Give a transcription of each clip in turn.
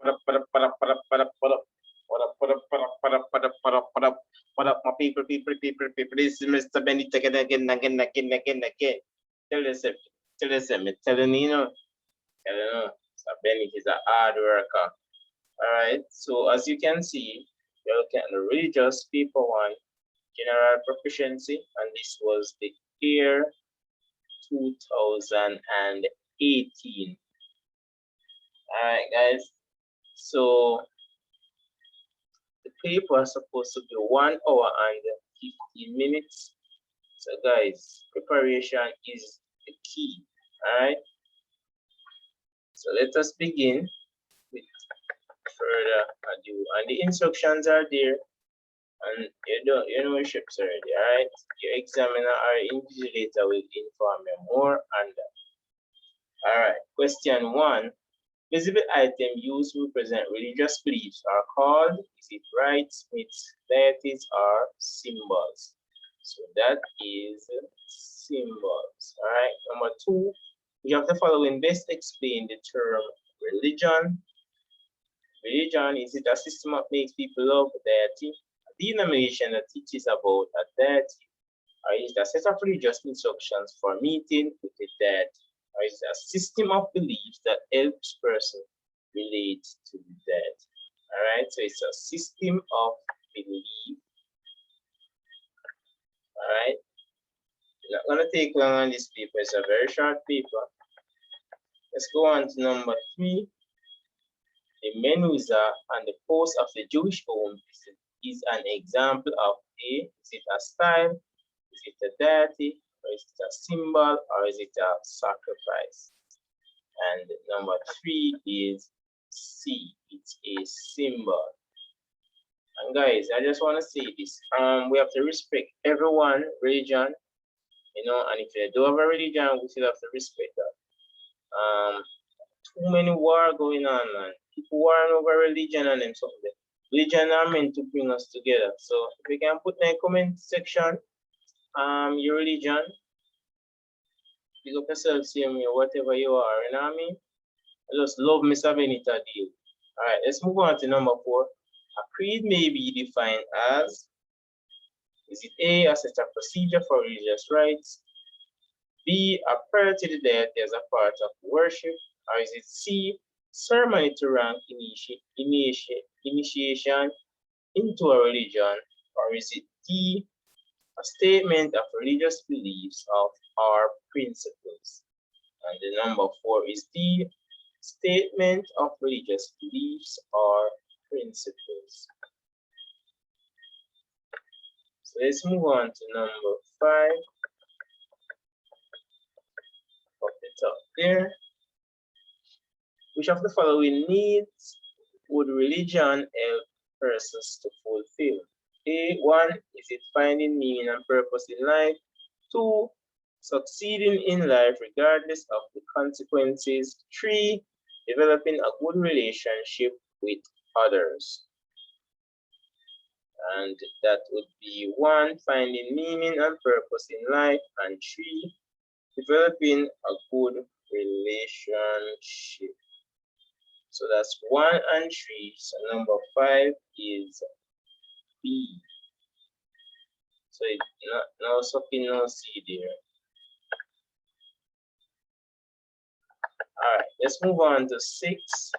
What up, my people, people. This is Mr. Benny again. Tell us, me telling you, So Benny is a hard worker. Alright, so as you can see, you're looking at the religious paper one, general proficiency, and this was the year 2018. Alright, guys, so the paper is supposed to be 1 hour and 15 minutes. So guys, preparation is the key. Alright, so let us begin with further ado, and the instructions are there, and you know ships already. Alright, your examiner or invigilator will inform you more on that. Alright, question 1. Visible items used to represent religious beliefs are called, is it rites, myths, deities, or symbols? So that is symbols. Alright, number 2. You have the following best explain the term religion. Religion, is it a system that makes people love a deity, a denomination that teaches about a deity, or is it a set of religious instructions for meeting with a deity? Or is it a system of beliefs that helps person relate to the dead? All right, so it's a system of belief. All right, not gonna take long on this paper. It's a very short paper. Let's go on to number 3. The menuza and the post of the Jewish home is an example of is it a style, is it a deity, or is it a symbol, or is it a sacrifice? And number 3 is C, it's a symbol. And guys, I just want to say this, we have to respect everyone religion, and if you don't have a religion, we still have to respect that. Too many war going on, man. People warring over religion and them something. Religion are meant to bring us together. So if you can put in the comment section your religion, pick up yourself, see me, whatever you are, you know what I mean? I just love Mr. Benita deal. Alright, let's move on to number 4. A creed may be defined as, is it A, a set of procedure for religious rites, B, a prayer to the deity as a part of worship, or is it C, ceremony to rank initiation into a religion, or is it D, a statement of religious beliefs or principles? And the number 4 is D, statement of religious beliefs or principles. So let's move on to number 5. Up the top there. Which of the following needs would religion help persons to fulfill? A1, is it finding meaning and purpose in life? 2, succeeding in life regardless of the consequences. 3, developing a good relationship with others. And that would be 1, finding meaning and purpose in life, and 3, developing a good relationship. So that's 1 and 3. So number 5 is B. So it's no sucking, no C there. All right, let's move on to 6.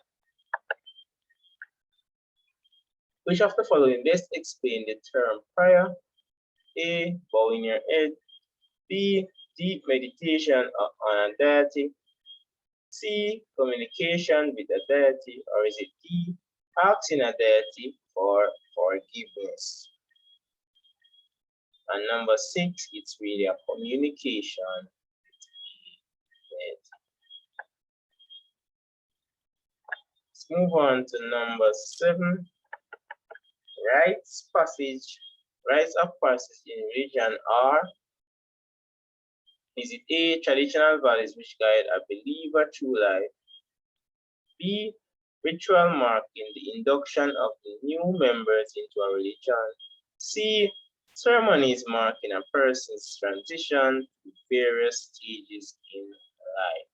Which of the following best explain the term prayer? A, bowing your head. B, deep meditation on a deity. C, communication with a deity, or is it D, asking a deity for forgiveness? And number 6, it's really a communication with the deity. Let's move on to number 7. Rites of passage in religion are, is it A, traditional values which guide a believer through life? B, ritual marking the induction of the new members into a religion? C, ceremonies marking a person's transition to various stages in life?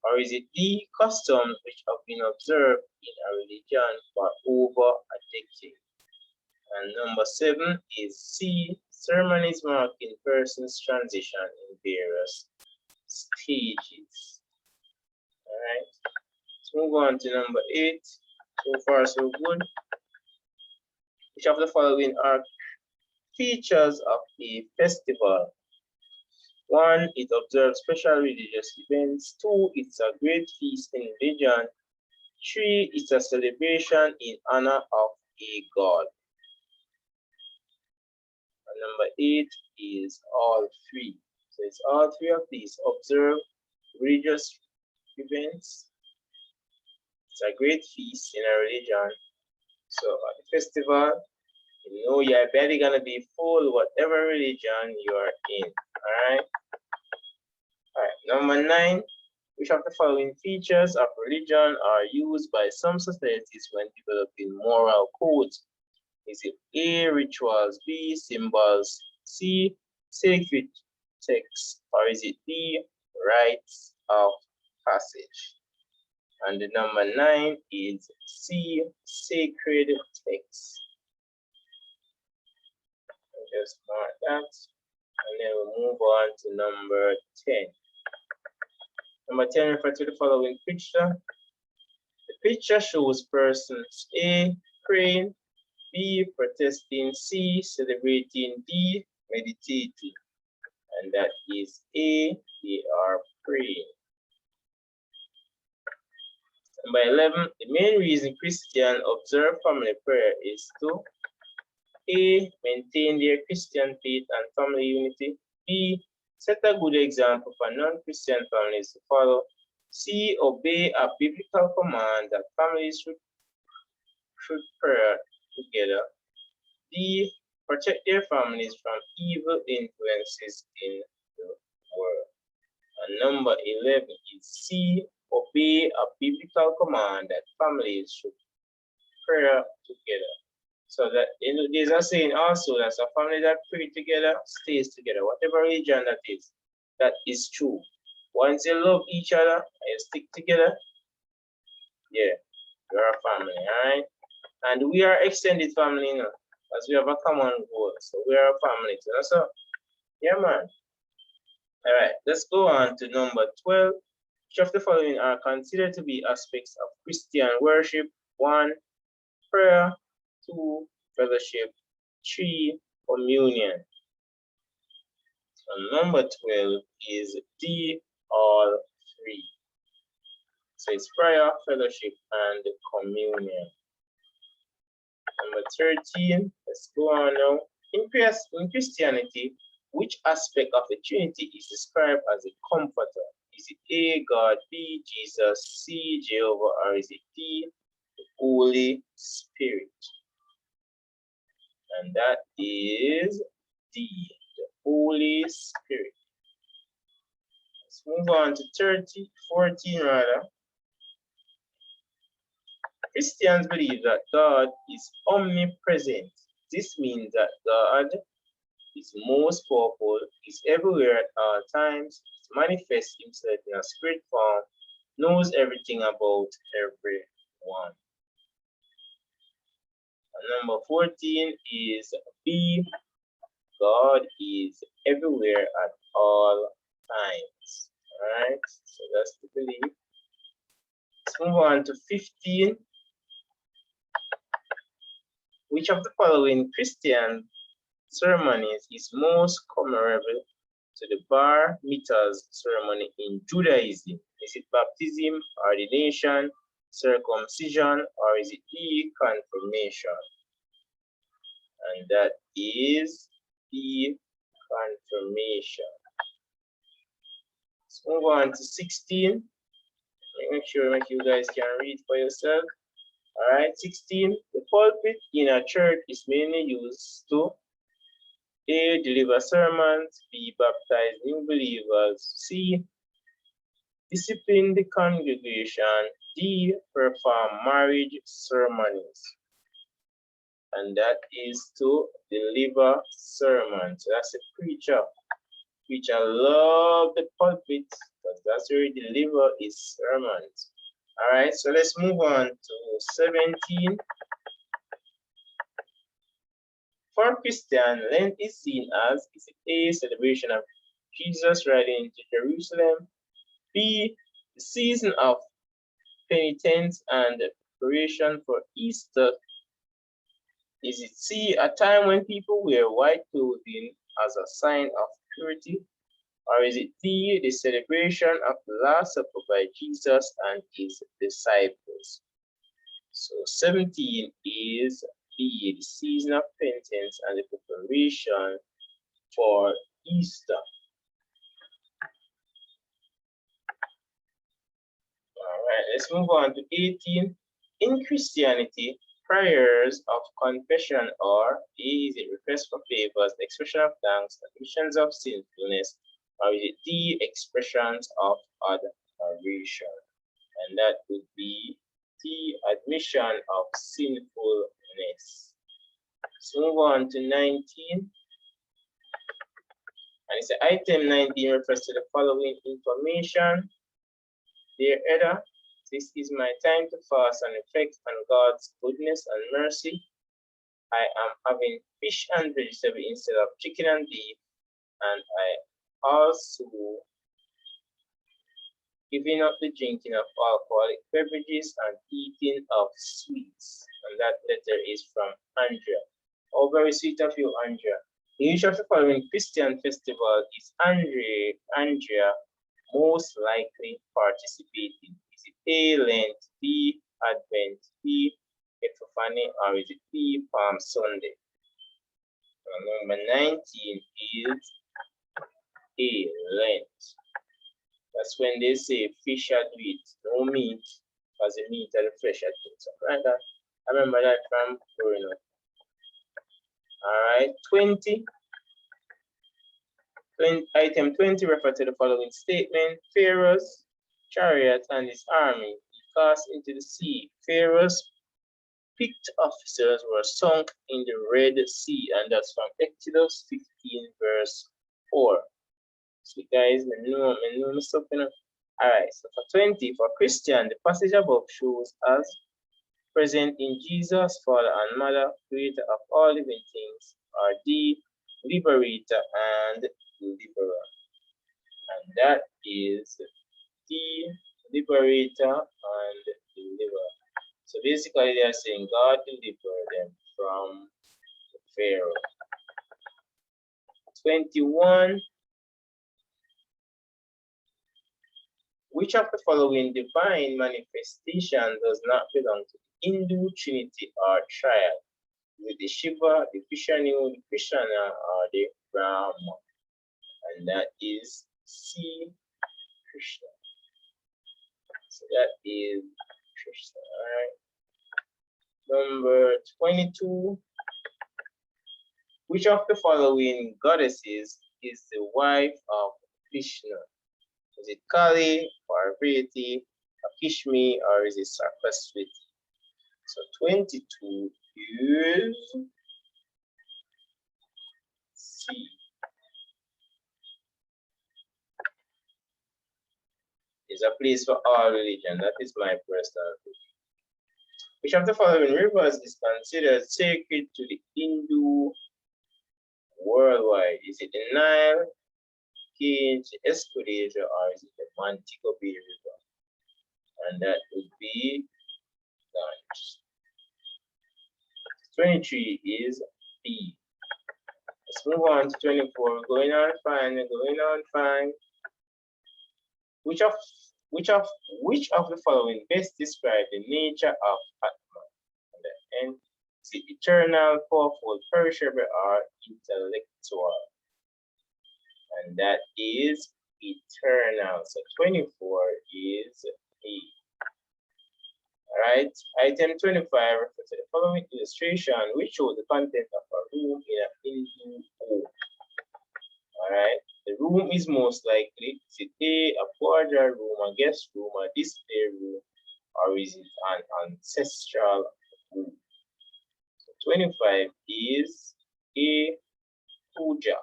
Or is it D, customs which have been observed in a religion for over a decade. And number 7 is C. Ceremonies marking persons' transition in various stages. Alright, let's move on to number 8. So far, so good. Which of the following are features of a festival? 1. It observes special religious events. 2. It's a great feast in religion. 3. It's a celebration in honor of a god. And number 8 is all 3. So it's all 3 of these. Observe religious events. It's a great feast in a religion. So at the festival, you know you're barely gonna be full whatever religion you are in. Alright. Number 9. Which of the following features of religion are used by some societies when developing moral codes? Is it A. Rituals, B. Symbols, C. Sacred texts, or is it D. Rites of passage? And the number 9 is C. Sacred texts. Just mark that, and then we'll move on to number 10. Number 10 refers to the following picture. The picture shows persons A. Praying, B. Protesting, C. Celebrating, D. Meditating. And that is A. They are praying. Number 11. The main reason Christians observe family prayer is to A. Maintain their Christian faith and family unity. B. Set a good example for non-Christian families to follow. C. Obey a biblical command that families should pray together. D. Protect their families from evil influences in the world. And number 11 is C. Obey a biblical command that families should pray together. So that there's a saying also that a family that pray together stays together, whatever religion that is true. Once you love each other and you stick together, yeah, you're a family, alright? And we are extended family, you know, as we have a common goal. So we are a family, you know? So, yeah, man. Alright, let's go on to number 12. Which of the following are considered to be aspects of Christian worship? 1. Prayer. 2. Fellowship. 3. Communion. And number 12 is D, all 3. So it's prayer, fellowship, and communion. Number 13, let's go on now. In Christianity, which aspect of the Trinity is described as a comforter? Is it A, God, B, Jesus, C, Jehovah, or is it D, the Holy Spirit? And that is D, the Holy Spirit. Let's move on to 14 rather. Christians believe that God is omnipresent. This means that God is most powerful, is everywhere at all times, manifests himself in a spirit form, knows everything about everyone. And number 14 is B. God is everywhere at all times. Alright, so that's the belief. Let's move on to 15. Which of the following Christian ceremonies is most comparable to the bar mitzvahs ceremony in Judaism? Is it baptism, ordination, circumcision, or is it the confirmation? And that is the confirmation. Let's move on to 16. Make sure you guys can read for yourself. All right, 16. The pulpit in a church is mainly used to A. Deliver sermons, B. Baptize new believers, C. Discipline the congregation, D. Perform marriage ceremonies. And that is to deliver sermons. So that's a preacher. Preacher love the pulpit because that's where he delivers his sermons. All right, so let's move on to 17. For Christian, Lent is seen as is A, celebration of Jesus riding into Jerusalem, B, the season of penitence and preparation for Easter. Is it C, a time when people wear white clothing as a sign of purity? Or is it D, the celebration of the Last Supper by Jesus and his disciples? So 17 is B, the season of penitence and the preparation for Easter. All right, let's move on to 18. In Christianity, prayers of confession are A, is it request for favors, expression of thanks, admissions of sinfulness, or is it D, expressions of adoration? And that would be D, admission of sinfulness. Let's move on to 19. And it's item 19 refers to the following information. Dear Edda, this is my time to fast and reflect on God's goodness and mercy. I am having fish and vegetable instead of chicken and beef, and I also giving up the drinking of alcoholic beverages and eating of sweets. And that letter is from Andrea. Oh, very sweet of you, Andrea. The issue of the following Christian festival is Andrea most likely participating. Is it A, Lent, B, Advent, B, Epiphany, or is it B, Palm Sunday? Number 19 is A, Lent. That's when they say fish and wheat, no meat, because the meat and the flesh are things. Right? I remember that from growing up. All right, 20. Item 20 refers to the following statement. Pharaoh's chariot and his army cast into the sea. Pharaoh's picked officers were sunk in the Red Sea, and that's from Exodus 15, verse 4. So guys, I know stuff, you know. All right, so for 20, for Christian, the passage above shows us present in Jesus, Father and Mother, creator of all living things, are the liberator and deliverer. And that is the liberator and deliverer. So basically they are saying God delivered them from Pharaoh. 21. Which of the following divine manifestation does not belong to the Hindu Trinity or triad? With the Shiva, the Vishnu, the Krishna, or the Brahma? And that is C, Krishna. So that is Krishna, all right? Number 22. Which of the following goddesses is the wife of Vishnu? Is it Kali, Parvati, Akishmi, or is it Saraswati? So 22 is C. It's a place for all religion. That is my personal opinion. Which of the following rivers is considered sacred to the Hindu worldwide? Is it the Nile, Ganges, Escalator, or is it the Montego Bay River? And that would be Ganges. 23 is B. Let's move on to 24. Going on fine. Which of the following best describe the nature of Atman? And is it eternal, powerful, perishable, or intellectual? And that is eternal. So 24 is A. Alright, item 25 refers to the following illustration, which shows the content of a room in a Hindu home. Alright, the room is most likely, is it A border room, a guest room, a display room, or is it an ancestral room? So 25 is A, puja.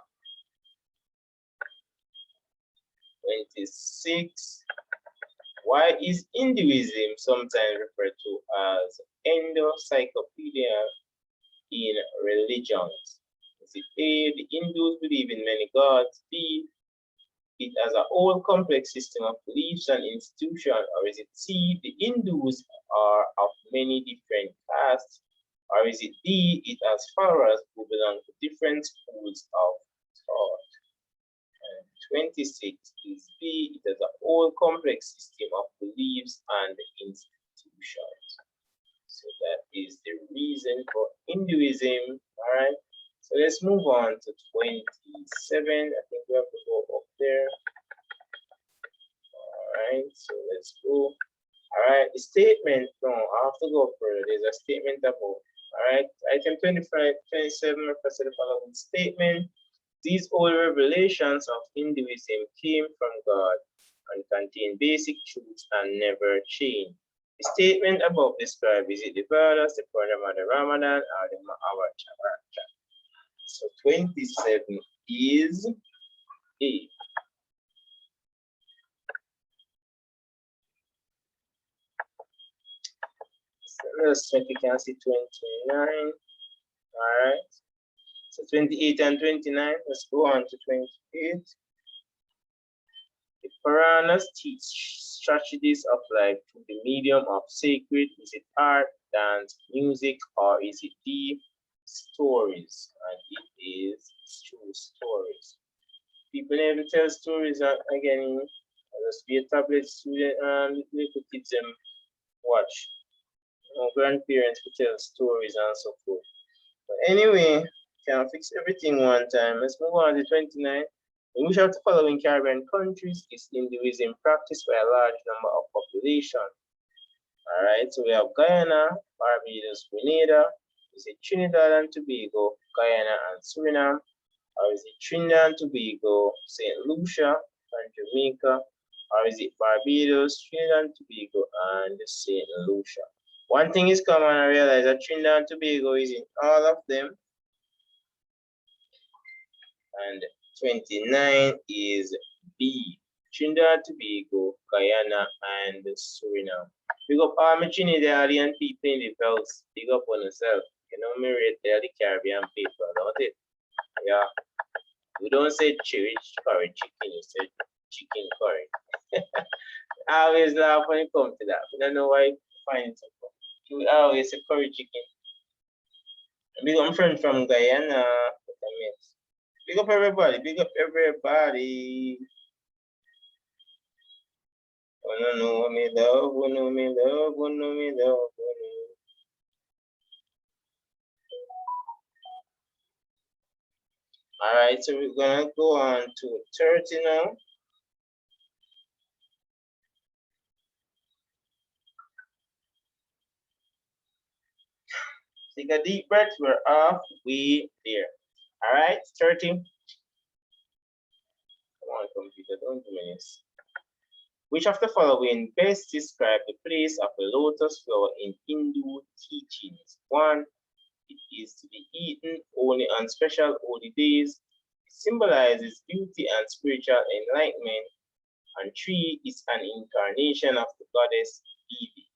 26, Why is Hinduism sometimes referred to as encyclopedia in religions? Is it A, the Hindus believe in many gods, B, it as a whole complex system of beliefs and institutions, or is it C, the Hindus are of many different castes, or is it D, it has followers who belong to different schools of thought? And 26 is B, it has a whole complex system of beliefs and institutions. So that is the reason for Hinduism. All right. So let's move on to 27. I think we have to go up there. All right. So let's go. All right. The statement. No, I have to go further. There's a statement above. All right. Item 25, 27 refers to the following statement. These old revelations of Hinduism came from God and contain basic truths and never change. The statement above described is it the Vedas, the Purana, the Ramadan, or the Mahabharata? So 27 is A. So let's check, you can see 29. All right. So 28 and 29. Let's go on to 28. The Puranas teach strategies of life through the medium of sacred. Is it art, dance, music, or is it the stories? And it is true stories. People never tell stories again. Just be a tablet student and little kids them watch. Grandparents could tell stories and so forth. But anyway, can't fix everything one time. Let's move on to 29. In which of the following Caribbean countries is Hinduism practiced by a large number of population? All right, so we have Guyana, Barbados, Grenada. Is it Trinidad and Tobago, Guyana, and Suriname? Or is it Trinidad and Tobago, St. Lucia, and Jamaica? Or is it Barbados, Trinidad and Tobago, and St. Lucia? One thing is common, I realize that Trinidad and Tobago is in all of them. And 29 is B, Trinidad, Tobago, Guyana, and Suriname. Big up all my Trinidadian people in the house. Big up on yourself. You know, me rate there the Caribbean people, don't it? Yeah. We don't say rich curry chicken, you say chicken curry. I always laugh when it comes to that. I don't know why you find it so funny. You always say curry chicken. Big up my friend from Guyana. Big up everybody, big up everybody. Oh no, no, me love, oh no, me love, oh no, me love, oh no. All right, so we're gonna go on to 30 now. Take a deep breath, we're halfway there. All right, 30. Come on, computer, don't do this. Which of the following best describe the place of the lotus flower in Hindu teachings? 1, it is to be eaten only on special holy days. It symbolizes beauty and spiritual enlightenment. And 3, is an incarnation of the goddess Devi.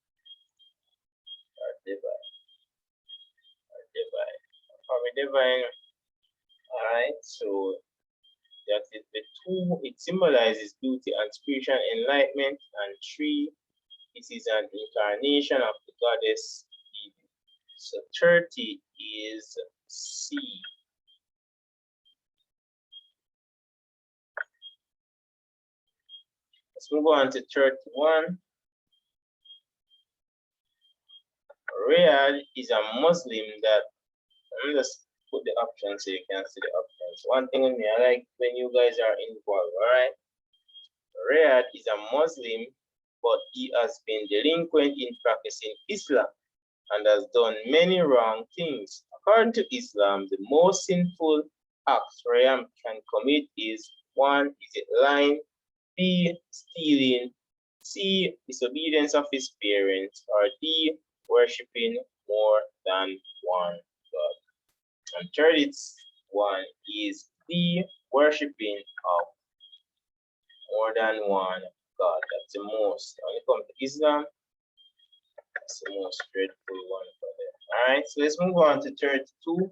Divine. All right, so that is the 2. It symbolizes beauty and spiritual enlightenment. And 3, it is an incarnation of the goddess Devi. So 30 is C. Let's move on to 31. Riyadh is a Muslim that, let me just put the options so you can see the options. One thing with me, I like when you guys are involved, all right? Riyadh is a Muslim, but he has been delinquent in practicing Islam and has done many wrong things. According to Islam, the most sinful acts Riyadh can commit is 1, is it lying, B, stealing, C, disobedience of his parents, or D, worshipping more than one God. And 31 is D, worshipping of more than one God. That's the most. Only come to Islam, that's the most dreadful one for them. Alright, so let's move on to 32.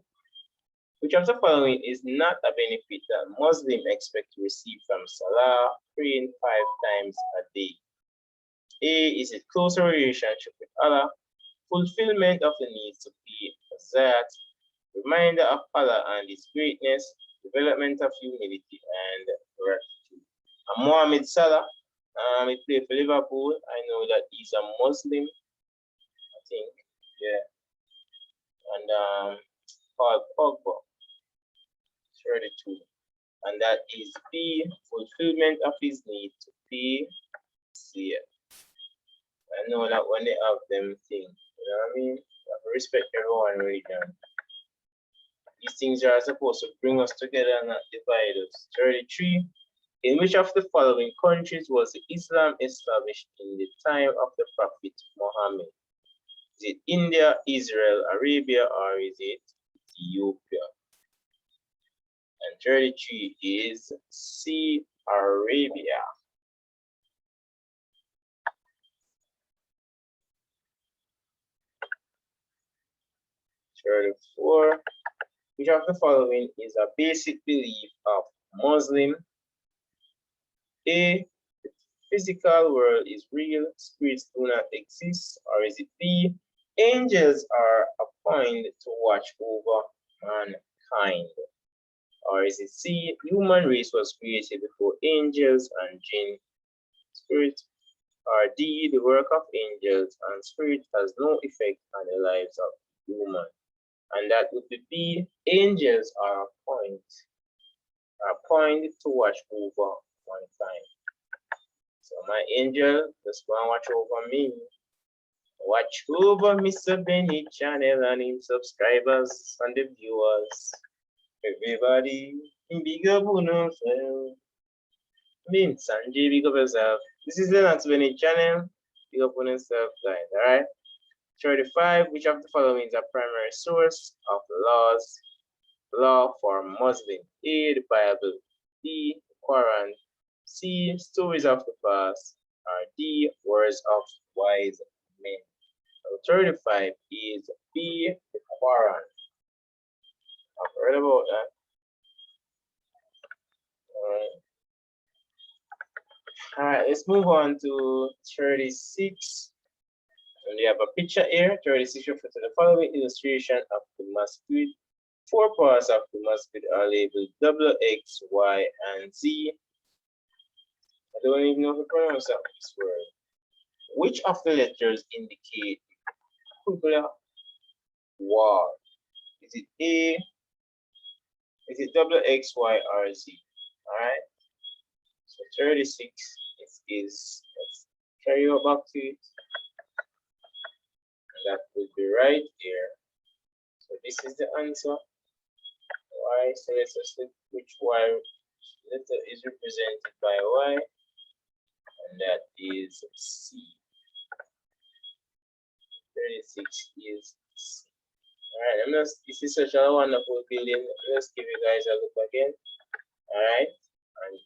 Which of the following is not a benefit that Muslims expect to receive from Salah, praying 5 times a day? A, is it closer relationship with Allah, fulfillment of the needs to be Zat, reminder of Allah and His greatness, development of humility and gratitude. And Mohamed Salah, he played for Liverpool. I know that he's a Muslim, I think, yeah. And Paul Pogba, 32. And that is B, fulfillment of his need to be see. I know that when they have them things, you know what I mean? You have to respect everyone religion. These things are supposed to bring us together and not divide us. 33. In which of the following countries was Islam established in the time of the Prophet Muhammad? Is it India, Israel, Arabia, or is it Ethiopia? And 33 is C, Arabia. 34. Which of the following is a basic belief of Muslim? A, the physical world is real, spirits do not exist, or is it B, angels are appointed to watch over mankind, or is it C, human race was created before angels and jinn spirit, or D, the work of angels and spirit has no effect on the lives of humans? And that would be B, angels are appointed to watch over mankind. So my angel just want to watch over me. Watch over Mr. Benny channel and his subscribers and the viewers. Everybody, big up on yourself. Me, Sanjay, big up yourself. This is the next Benny channel. Big up on yourself, guys. Alright. 35. Which of the following is a primary source of law for Muslim? A, the Bible. B, the Quran. C, stories of the past. Or D, words of wise men. So 35 is B, the Quran. I've heard about that. Alright, let's move on to 36. And we have a picture here. 36 refers to the following illustration of the masjid. 4 parts of the masjid are labeled W, X, Y, and Z. I don't even know how to pronounce that this word. Which of the letters indicate Qibla wall? Is it A? Is it W, X, Y, or Z? Alright. So 36 is let's carry you back to it. That would be right here. So this is the answer. Y. So let's just look which Y letter is represented by Y, and that is C. 36 is C. Alright, this is such a wonderful building. Let's give you guys a look again. Alright, and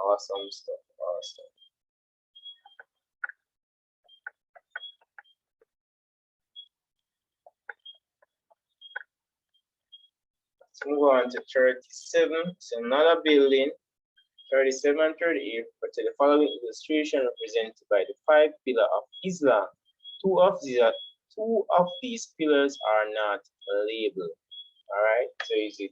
awesome stuff. Awesome. Let's move on to 37. So another building, 37 and 38, but to the following illustration represented by the 5 pillars of Islam. Two of these pillars are not labeled. Alright, so is it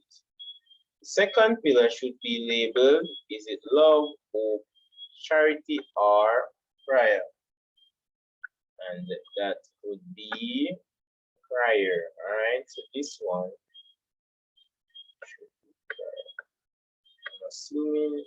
the second pillar should be labeled, is it love, hope, charity, or prayer? And that would be prayer. Alright, so this one should be prayer. I'm assuming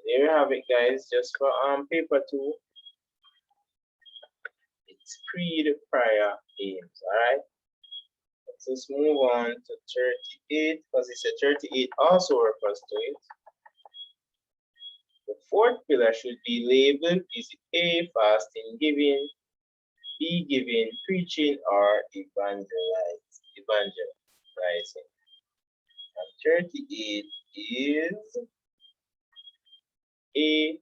there you have it, guys. Just for paper 2, it's creed, prayer, aims. Alright, let's move on to 38, because it's a 38 also refers to it. The fourth pillar should be labeled. Is it A, fasting, giving, B, giving, preaching, or evangelizing? And 38 is A,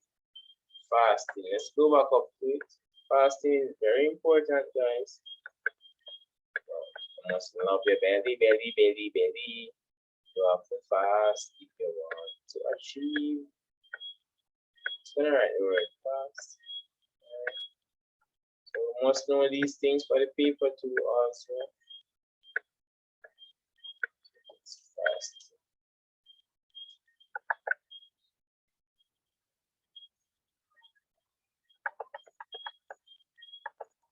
fasting. Let's go back up to it. Fasting is very important, guys. You must love your belly, belly, belly, belly. You have to fast if you want to achieve. It's gonna write the word fast. So we must know these things for the paper too also. It's fast.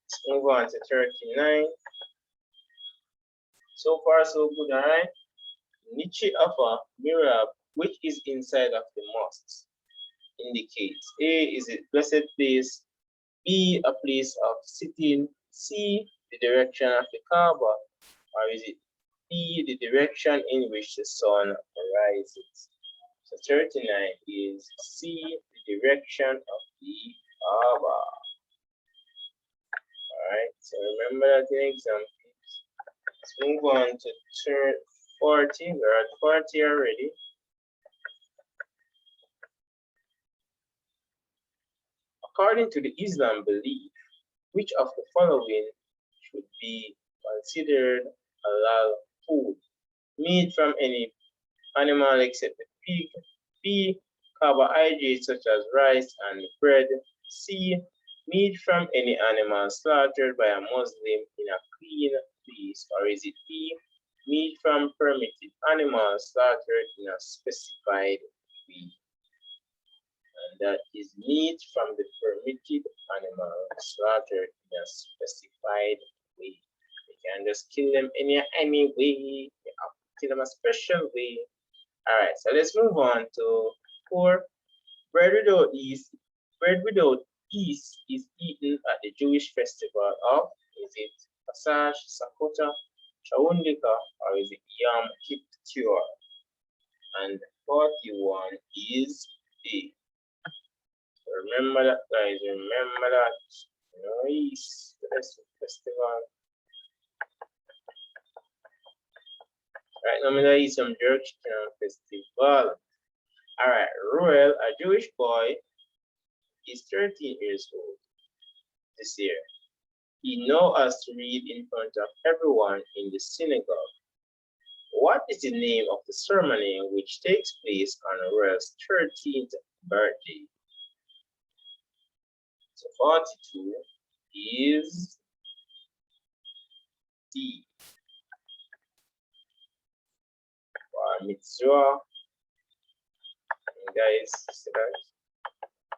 Let's move on to 39. So far so good, alright? Nietzsche offer mirror which is inside of the mosque indicates A is a blessed place, B a place of sitting, C the direction of the Kaaba, or is it D the direction in which the sun rises? So 39 is C the direction of the Kaaba. Alright, so remember that in exam. Let's move on to 40. We're at 40 already. According to the Islam belief, which of the following should be considered halal food? Meat from any animal except the pig. B, carbohydrates such as rice and bread. C, meat from any animal slaughtered by a Muslim in a clean place. Or is it D, meat from permitted animals slaughtered in a specified way? And that is meat from the permitted animal slaughtered in a specified way. You can just kill them any way. You have to kill them a special way. Alright, so let's move on to 4. Bread without yeast. Bread without yeast is eaten at the Jewish festival of, is it Pasach, Sakota, Shawundika, or is it Yom Kippur? And 41 is A. Remember that, guys. Remember that. Nice. Festival. Right, now I'm gonna eat some jerk chicken on festival. Alright, Roel, a Jewish boy, is 13 years old this year. He now has to read in front of everyone in the synagogue. What is the name of the ceremony which takes place on Roel's 13th birthday? So 42 is D. Bar mitzvah. And guys,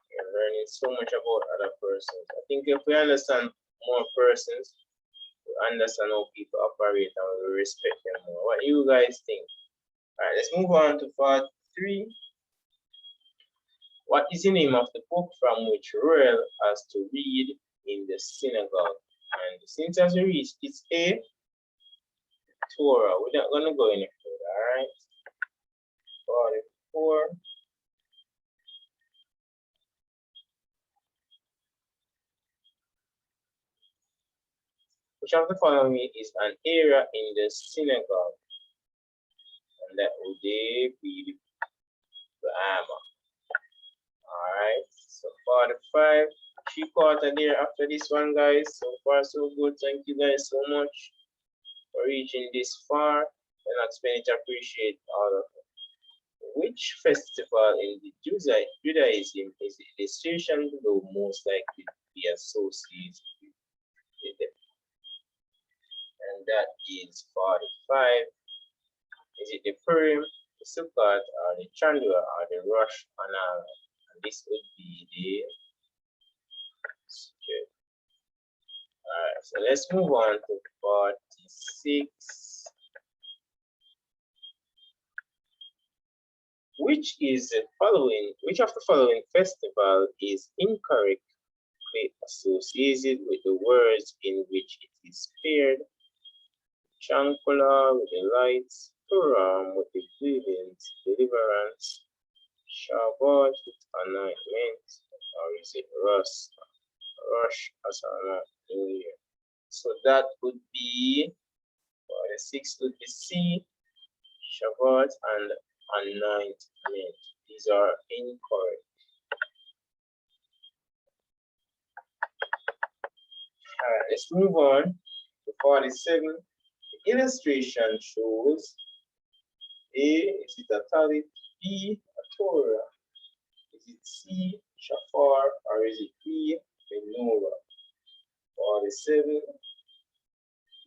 you're learning so much about other persons. I think if we understand more persons, we understand how people operate and we respect them more. What do you guys think? Alright, let's move on to part 3. What is the name of the book from which Ruel has to read in the synagogue? And since as we reach, it's A, Torah. We're not going to go any further, alright? 44. Which of the following is an area in the synagogue? And that would be the Amma. Alright, so 45. 3/4 there after this one, guys. So far, so good. Thank you guys so much for reaching this far. And not spend it, appreciate all of it. Which festival in the Judaism is the illustration below most likely to be associated with them? And that is 45. Is it the Purim, the Sukkot, or the Chandra, or the Rosh Hashanah? And this would be the Sukot. Alright, so let's move on to 46. Which of the following festival is incorrectly associated with the words in which it is paired? Shankula with the lights, Puram with the buildings, deliverance, Shabbat with anointment, or is it rush as an New Year? So that would be, for the 6 would be C, Shabbat and anointment. These are incorrect. Alright, let's move on to 47. The illustration shows A, is it a talit? B, a Torah? Is it C, Shafar? Or is it D, menorah? 47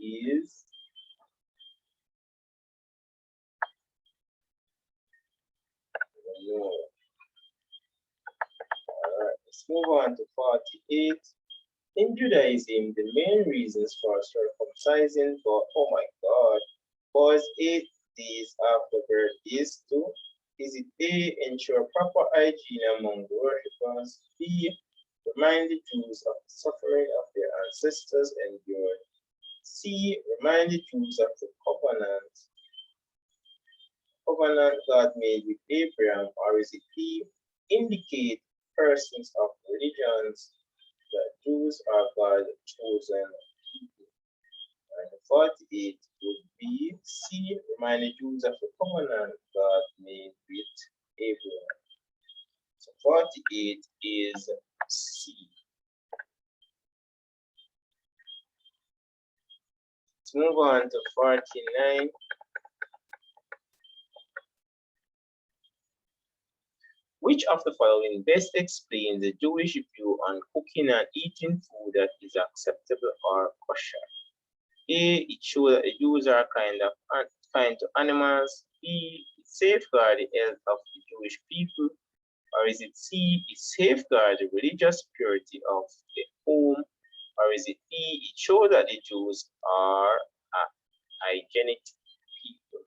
is menorah. Alright, let's move on to 48. In Judaism, the main reasons for circumcising, oh my God, was 8 days after birth is to, is it A, ensure proper hygiene among the worshippers, B, remind the Jews of the suffering of their ancestors endured, C, remind the Jews of the covenant God made with Abraham, or is it D, indicate persons of religions that Jews are God's chosen people? And 48 would be C, remind the Jews of the covenant God made with Abraham. So 48 is C. Let's move on to 49. Which of the following best explains the Jewish view on cooking and eating food that is acceptable or kosher? A, it shows that the Jews are kind to animals. B, it safeguards the health of the Jewish people. Or is it C, it safeguards the religious purity of the home? Or is it D, it shows that the Jews are a hygienic people?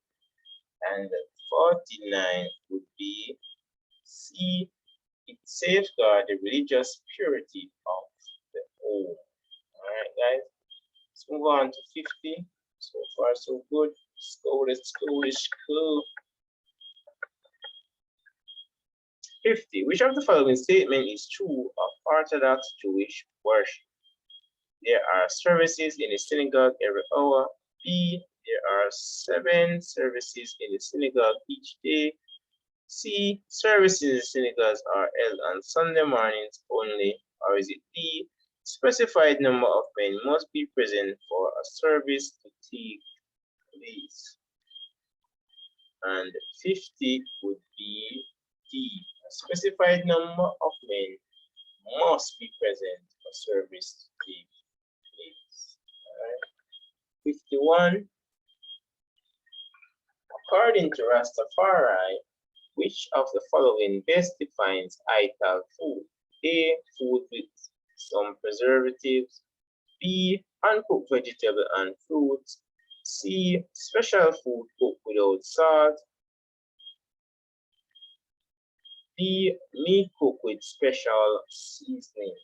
And 49 would be C, it safeguards the religious purity of the home. Alright, guys, let's move on to 50. So far, so good. Let's go. 50. Which of the following statement is true of Orthodox Jewish worship? There are services in the synagogue every hour. B, there are 7 services in the synagogue each day. C, services in synagogues are held on Sunday mornings only. Or is it D, specified number of men must be present for a service to take place? And 50 would be D, a specified number of men must be present for service to take place. All right. 51. According to Rastafari, which of the following best defines ital food? A, food with some preservatives. B, uncooked vegetable and fruits. C, special food cooked without salt. D, meat cooked with special seasoning.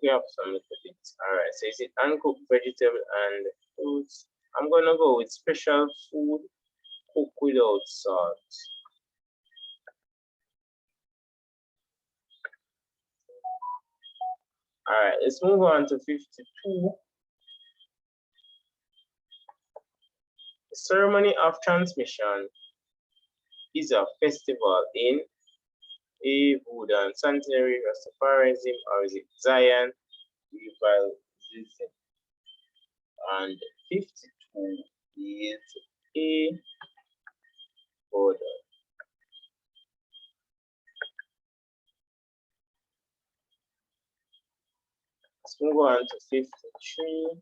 We have some little bits. Alright, so is it uncooked vegetable and fruits? I'm gonna go with special food cooked without salt. Alright, let's move on to 52. The ceremony of transmission is a festival in A, Buddha and Centenary, Rastafarianism, or is it Zion Revivalism? And 52 is A, Buddha. Let's move on to 53.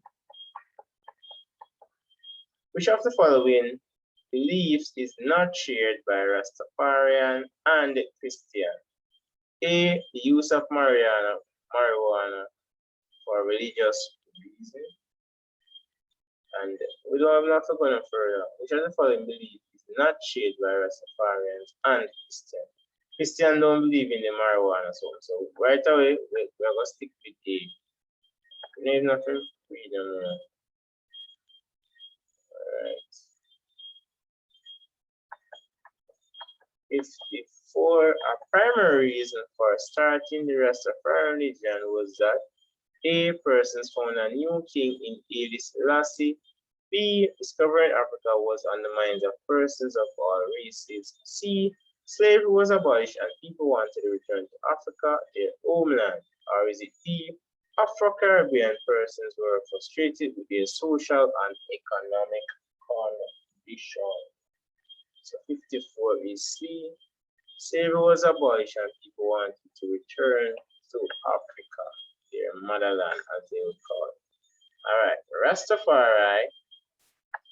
Which of the following beliefs is not shared by Rastafarian and Christian? A, the use of marijuana for religious reasons. And we don't have enough to go no further. Which of the following belief is not shared by Rastafarians and Christians? Christians don't believe in the marijuana so right away we're gonna stick with the name nothing freedom. Alright. 54. A primary reason for starting the Rastafari religion was that A. Persons found a new king in Haile Selassie. B. Discovering Africa was on the minds of persons of all races. C. Slavery was abolished and people wanted to return to Africa, their homeland. Or is it D. Afro-Caribbean persons were frustrated with their social and economic condition. So 54 is C. Slavery was abolished and people wanted to return to Africa, their motherland, as they would call it. All right, Rastafari,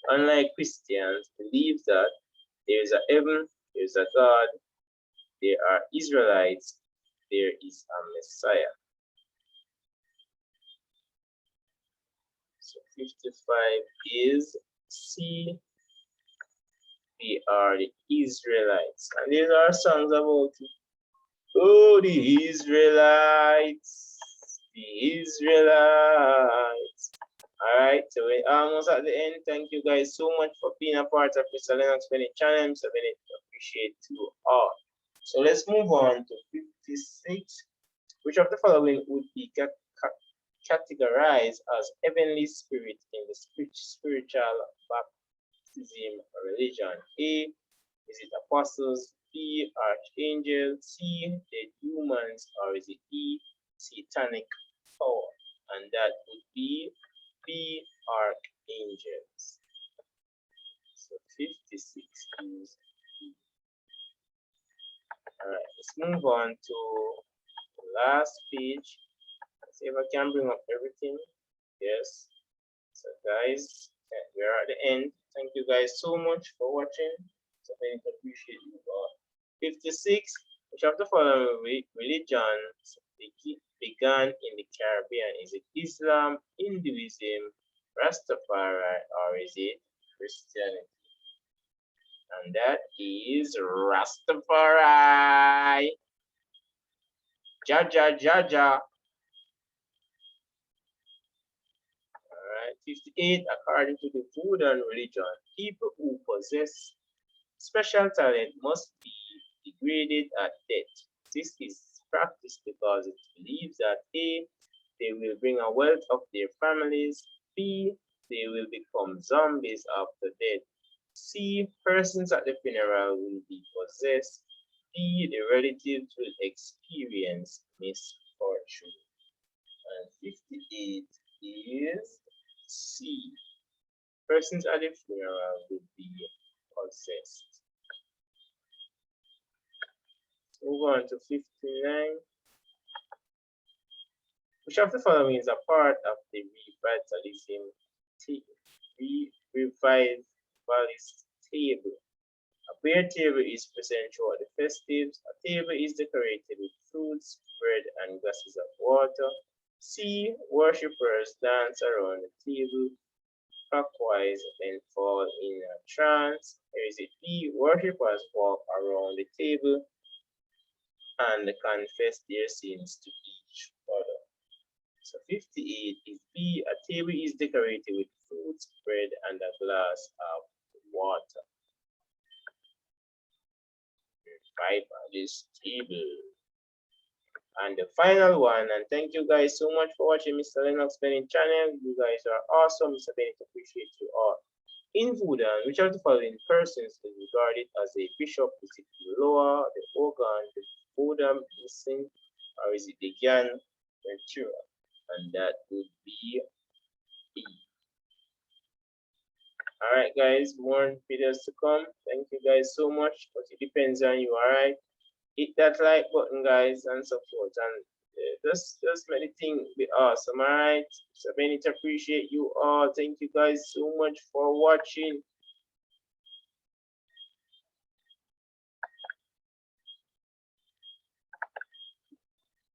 unlike Christians, believe that there is a heaven, there is a God, there are Israelites, there is a Messiah. So 55 is C. We are the Israelites. And these are songs about it. Oh, the Israelites, the Israelites. All right, so we're almost at the end. Thank you guys so much for being a part of Mr. Lennox Bennett channel. Mr. Bennett, appreciate you all. So let's move on to 56. Which of the following would be categorized as heavenly spirit in the spiritual baptism religion? A. Is it apostles? B. Archangel? C. Dead humans? Or is it E. Satanic power? And that would be B. Archangels. So 56 is B. Alright, let's move on to the last page. Let's see if I can bring up everything. Yes. So guys, we're at the end. Thank you guys so much for watching. So I appreciate you all. 56. Which of the following religions began in the Caribbean? Is it Islam, Hinduism, Rastafari, or is it Christianity? And that is Rastafari. Jaja, Jaja. Alright, 58. According to the Buddha religion, people who possess special talent must be degraded at death. This is practiced because it believes that A. They will bring a wealth of their families. B. They will become zombies after death. C. Persons at the funeral will be possessed. D. The relatives will experience misfortune. And 58 is C. Persons at the funeral will be possessed. Move on to 59. Which of the following is a part of the revivalist table? A prayer table is present throughout the festives. A table is decorated with fruits, bread, and glasses of water. C. Worshippers dance around the table clockwise and fall in a trance. There is a B. Worshippers walk around the table and confess their sins to each other. So 58 is B. A table is decorated with fruits, bread, and a glass of water. Revivalist table. And the final one, and thank you guys so much for watching Mr. Lennox Bennett channel. You guys are awesome. Mr. Bennett appreciate you all. In Voodoo, which of the following persons is regarded as a bishop? Is it the Loa, the Ogan, the Buddha Missing, or is it the Gyan Ventura? And that would be E. Alright guys, more videos to come. Thank you guys so much, but it depends on you. Alright, hit that like button guys and support, and just make the thing be awesome. Alright, so many to appreciate you all. Thank you guys so much for watching.